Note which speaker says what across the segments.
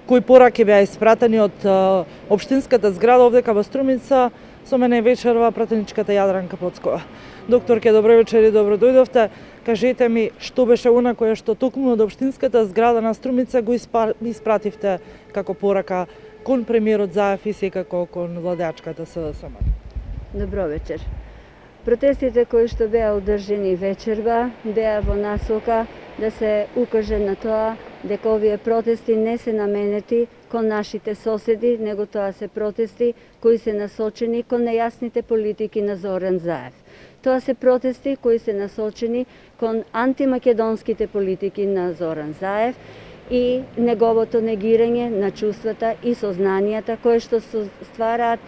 Speaker 1: Кои пораки беа испратени од општинската зграда овдека во Струмица, со мене вечерва пратеничката Јадранка Поцкова. Докторке, добро вечер и добро дојдовте. Кажете ми, што беше она кое што токму од општинската зграда на Струмица го испративте како порака кон премиерот Заев и секако кон владеачката СДСМ?
Speaker 2: Добро вечер. Протестите кои што беа одржани вечерва беа во насока да се укаже на тоа дека овие протести не се наменети кон нашите соседи, него тоа се протести кои се насочени кон нејасните политики на Зоран Заев. Тоа се протести кои се насочени кон антимакедонските политики на Зоран Заев и неговото негирање на чувствата и сознанијата кои што ствараат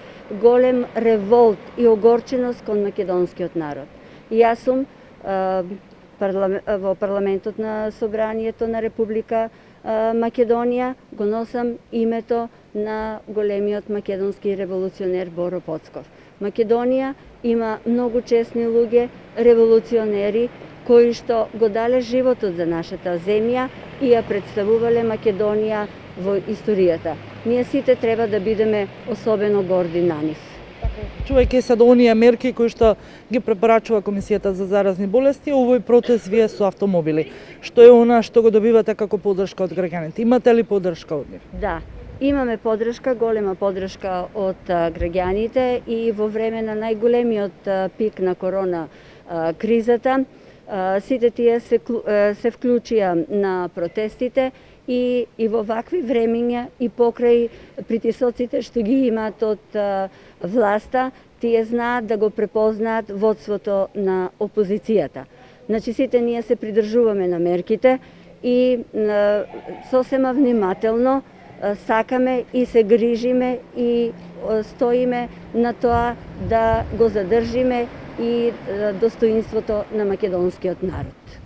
Speaker 2: голем револт и огорченост кон македонскиот народ. Јас сум во парламентот на Собранието на Република Македонија го носам името на големиот македонски револуционер Боро Поцков. Македонија има многу честни луѓе, револуционери, кои што го дале животот за нашата земја и ја представувале Македонија во историјата. Ние сите треба да бидеме особено горди на нив.
Speaker 1: Чувајќи се до оние мерки кои што ги препорачува Комисијата за заразни болести, овој протест вие со автомобили. Што е она што го добивате како поддршка од граѓаните? Имате ли поддршка од нив?
Speaker 2: Да, имаме поддршка, голема поддршка од граѓаните и во време на најголемиот пик на корона кризата, сите тие се вклучија на протестите и во вакви времиња и покрај притисоците што ги имаат од власта, тие знаат да го препознаат водството на опозицијата. Значи сите ние се придржуваме на мерките и сосема внимателно сакаме и се грижиме и стоиме на тоа да го задржиме и достоинството на македонскиот народ.